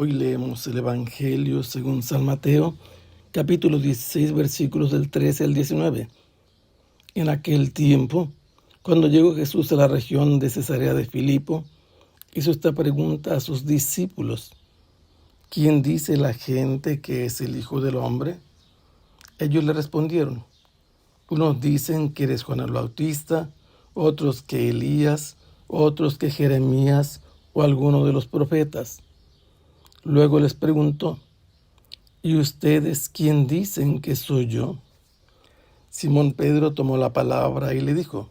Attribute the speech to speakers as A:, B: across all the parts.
A: Hoy leemos el Evangelio según San Mateo, capítulo 16, versículos del 13 al 19. En aquel tiempo, cuando llegó Jesús a la región de Cesarea de Filipo, hizo esta pregunta a sus discípulos: ¿Quién dice la gente que es el Hijo del Hombre? Ellos le respondieron: unos dicen que eres Juan el Bautista, otros que Elías, otros que Jeremías o alguno de los profetas. Luego les preguntó: ¿y ustedes quién dicen que soy yo? Simón Pedro tomó la palabra y le dijo: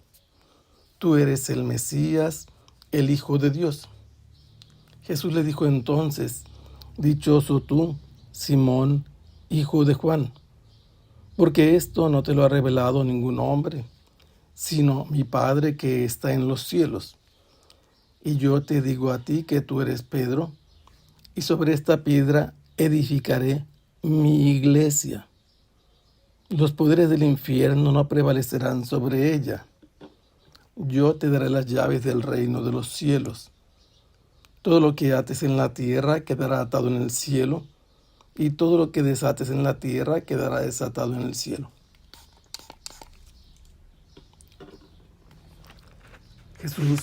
A: tú eres el Mesías, el Hijo de Dios. Jesús le dijo entonces: dichoso tú, Simón, hijo de Juan, porque esto no te lo ha revelado ningún hombre, sino mi Padre que está en los cielos. Y yo te digo a ti que tú eres Pedro, y sobre esta piedra edificaré mi iglesia. Los poderes del infierno no prevalecerán sobre ella. Yo te daré las llaves del reino de los cielos. Todo lo que ates en la tierra quedará atado en el cielo, y todo lo que desates en la tierra quedará desatado en el cielo. Jesús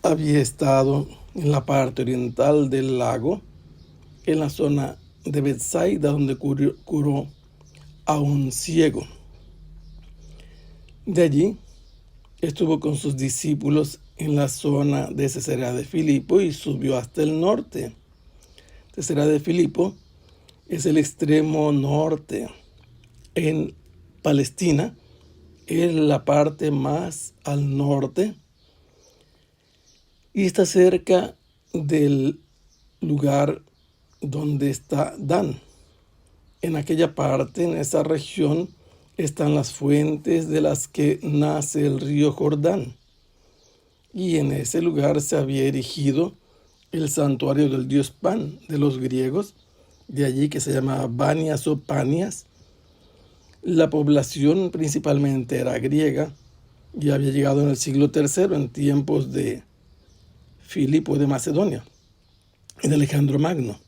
A: había estado en la parte oriental del lago, en la zona de Betsaida, donde curó a un ciego. De allí estuvo con sus discípulos en la zona de Cesarea de Filipo y subió hasta el norte. Cesarea de Filipo es el extremo norte en Palestina, es la parte más al norte y está cerca del lugar donde está Dan. En aquella parte, en esa región, están las fuentes de las que nace el río Jordán. Y en ese lugar se había erigido el santuario del dios Pan de los griegos, de allí que se llamaba Banias o Panias. La población principalmente era griega y había llegado en el siglo III, en tiempos de Filipo de Macedonia y de Alejandro Magno.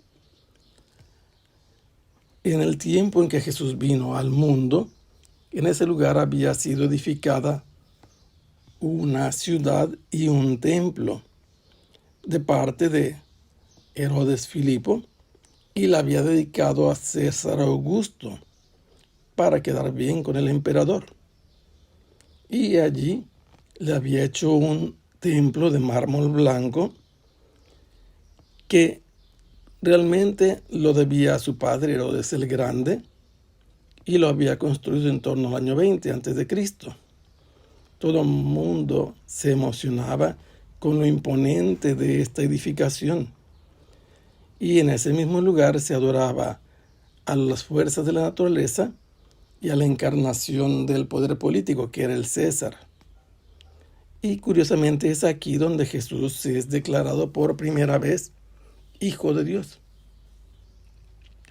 A: En el tiempo en que Jesús vino al mundo, en ese lugar había sido edificada una ciudad y un templo de parte de Herodes Filipo, y la había dedicado a César Augusto para quedar bien con el emperador. Y allí le había hecho un templo de mármol blanco que realmente lo debía a su padre Herodes el Grande, y lo había construido en torno al año 20 a.C. Todo el mundo se emocionaba con lo imponente de esta edificación. Y en ese mismo lugar se adoraba a las fuerzas de la naturaleza y a la encarnación del poder político, que era el César. Y curiosamente es aquí donde Jesús es declarado por primera vez Hijo de Dios.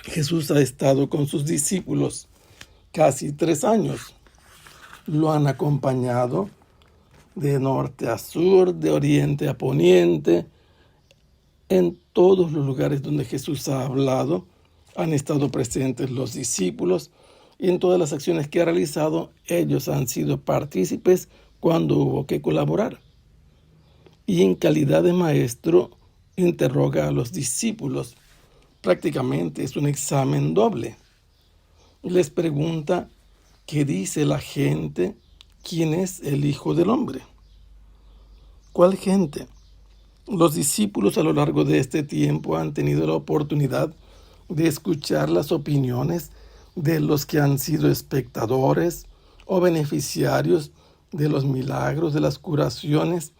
A: Jesús ha estado con sus discípulos casi 3 años. Lo han acompañado de norte a sur, de oriente a poniente. En todos los lugares donde Jesús ha hablado, han estado presentes los discípulos, y en todas las acciones que ha realizado, ellos han sido partícipes cuando hubo que colaborar. Y en calidad de maestro, interroga a los discípulos. Prácticamente es un examen doble. Les pregunta: ¿qué dice la gente? ¿Quién es el Hijo del Hombre? ¿Cuál gente? Los discípulos a lo largo de este tiempo han tenido la oportunidad de escuchar las opiniones de los que han sido espectadores o beneficiarios de los milagros, de las curaciones,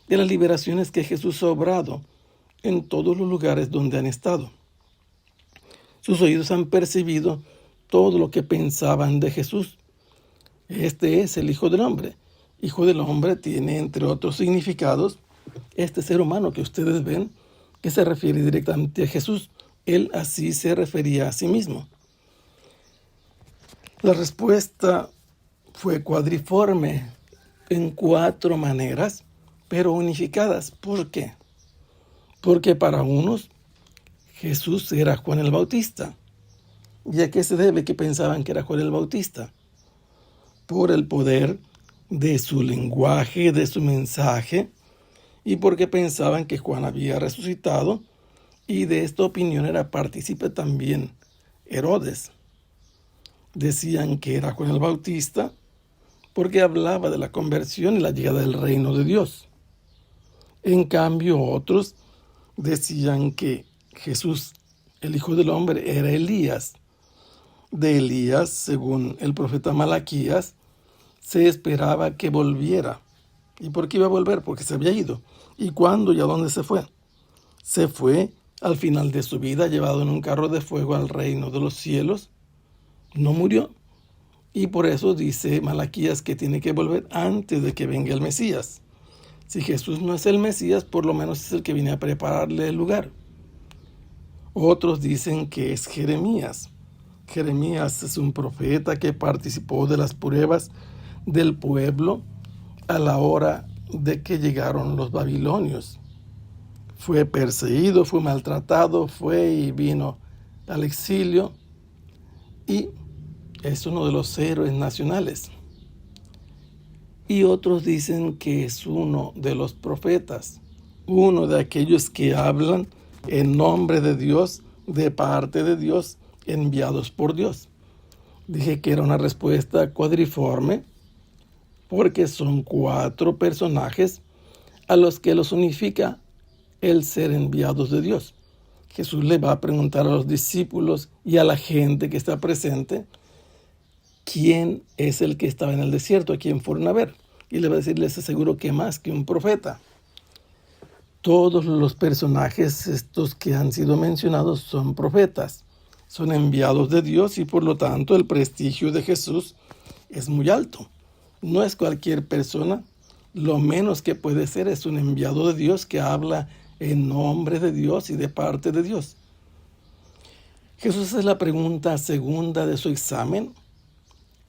A: de las liberaciones que Jesús ha obrado en todos los lugares donde han estado. Sus oídos han percibido todo lo que pensaban de Jesús. Este es el Hijo del Hombre. Hijo del Hombre tiene, entre otros significados, este ser humano que ustedes ven, que se refiere directamente a Jesús. Él así se refería a sí mismo. La respuesta fue cuadriforme, en 4 maneras, pero unificadas. ¿Por qué? Porque para unos Jesús era Juan el Bautista. ¿Y a qué se debe que pensaban que era Juan el Bautista? Por el poder de su lenguaje, de su mensaje, y porque pensaban que Juan había resucitado, y de esta opinión era partícipe también Herodes. Decían que era Juan el Bautista porque hablaba de la conversión y la llegada del reino de Dios. En cambio, otros decían que Jesús, el Hijo del Hombre, era Elías. De Elías, según el profeta Malaquías, se esperaba que volviera. ¿Y por qué iba a volver? Porque se había ido. ¿Y cuándo y a dónde se fue? Se fue al final de su vida, llevado en un carro de fuego al reino de los cielos. No murió. Y por eso dice Malaquías que tiene que volver antes de que venga el Mesías. Si Jesús no es el Mesías, por lo menos es el que viene a prepararle el lugar. Otros dicen que es Jeremías. Jeremías es un profeta que participó de las pruebas del pueblo a la hora de que llegaron los babilonios. Fue perseguido, fue maltratado, fue y vino al exilio y es uno de los héroes nacionales. Y otros dicen que es uno de los profetas, uno de aquellos que hablan en nombre de Dios, de parte de Dios, enviados por Dios. Dije que era una respuesta cuadriforme porque son 4 personajes a los que los unifica el ser enviados de Dios. Jesús le va a preguntar a los discípulos y a la gente que está presente quién es el que estaba en el desierto, a quién fueron a ver. Y le va a decir, les aseguro que más que un profeta. Todos los personajes estos que han sido mencionados son profetas, son enviados de Dios y por lo tanto el prestigio de Jesús es muy alto. No es cualquier persona, lo menos que puede ser es un enviado de Dios que habla en nombre de Dios y de parte de Dios. Jesús es la pregunta segunda de su examen.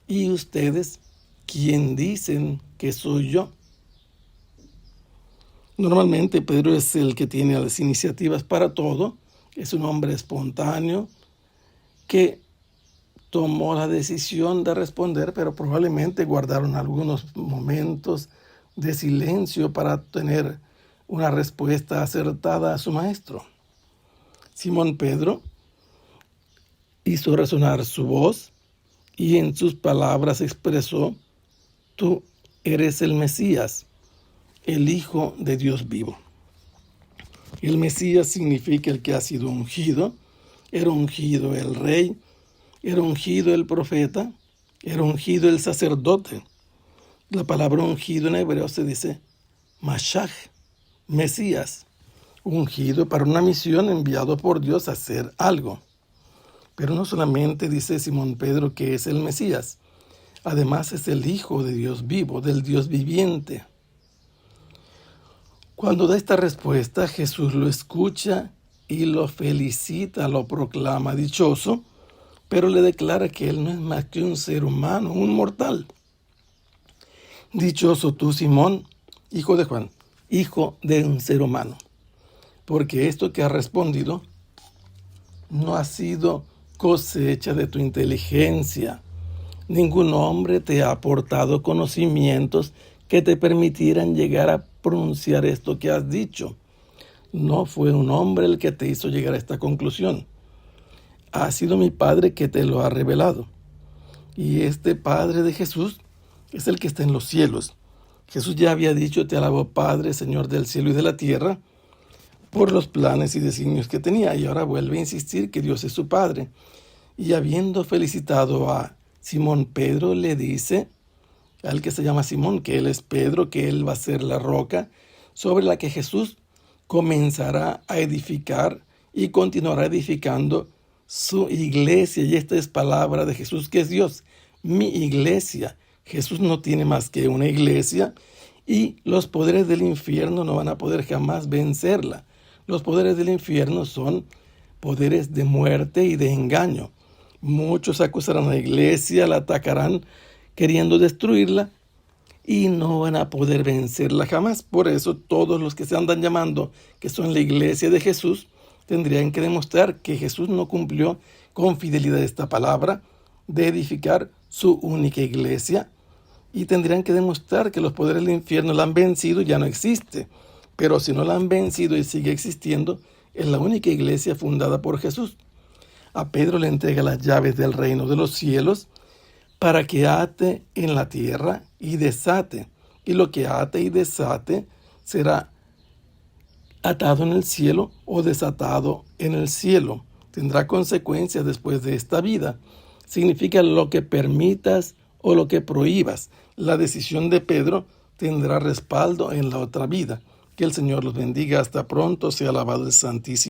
A: ¿Y ustedes quién dicen que soy yo? Normalmente Pedro es el que tiene las iniciativas para todo. Es un hombre espontáneo que tomó la decisión de responder, pero probablemente guardaron algunos momentos de silencio para tener una respuesta acertada a su maestro. Simón Pedro hizo resonar su voz y en sus palabras expresó: tú eres el Mesías, el Hijo de Dios vivo. El Mesías significa el que ha sido ungido. Era ungido el rey, era ungido el profeta, era ungido el sacerdote. La palabra ungido en hebreo se dice Mashiach, Mesías, ungido para una misión, enviado por Dios a hacer algo. Pero no solamente dice Simón Pedro que es el Mesías, además es el Hijo de Dios vivo, del Dios viviente. Cuando da esta respuesta, Jesús lo escucha y lo felicita, lo proclama dichoso, pero le declara que él no es más que un ser humano, un mortal. Dichoso tú, Simón, hijo de Juan, hijo de un ser humano, porque esto que has respondido no ha sido cosecha de tu inteligencia. Ningún hombre te ha aportado conocimientos que te permitieran llegar a pronunciar esto que has dicho. No fue un hombre el que te hizo llegar a esta conclusión. Ha sido mi Padre que te lo ha revelado. Y este Padre de Jesús es el que está en los cielos. Jesús ya había dicho: te alabo, Padre, Señor del cielo y de la tierra, por los planes y designios que tenía. Y ahora vuelve a insistir que Dios es su Padre. Y habiendo felicitado a Simón Pedro, le dice al que se llama Simón que él es Pedro, que él va a ser la roca sobre la que Jesús comenzará a edificar y continuará edificando su iglesia. Y esta es palabra de Jesús, que es Dios, mi iglesia. Jesús no tiene más que una iglesia y los poderes del infierno no van a poder jamás vencerla. Los poderes del infierno son poderes de muerte y de engaño. Muchos acusarán a la iglesia, la atacarán queriendo destruirla, y no van a poder vencerla jamás. Por eso todos los que se andan llamando que son la iglesia de Jesús tendrían que demostrar que Jesús no cumplió con fidelidad esta palabra de edificar su única iglesia, y tendrían que demostrar que los poderes del infierno la han vencido y ya no existe. Pero si no la han vencido y sigue existiendo, es la única iglesia fundada por Jesús. A Pedro le entrega las llaves del reino de los cielos para que ate en la tierra y desate. Y lo que ate y desate será atado en el cielo o desatado en el cielo. Tendrá consecuencias después de esta vida. Significa lo que permitas o lo que prohíbas. La decisión de Pedro tendrá respaldo en la otra vida. Que el Señor los bendiga. Hasta pronto. Sea alabado el Santísimo.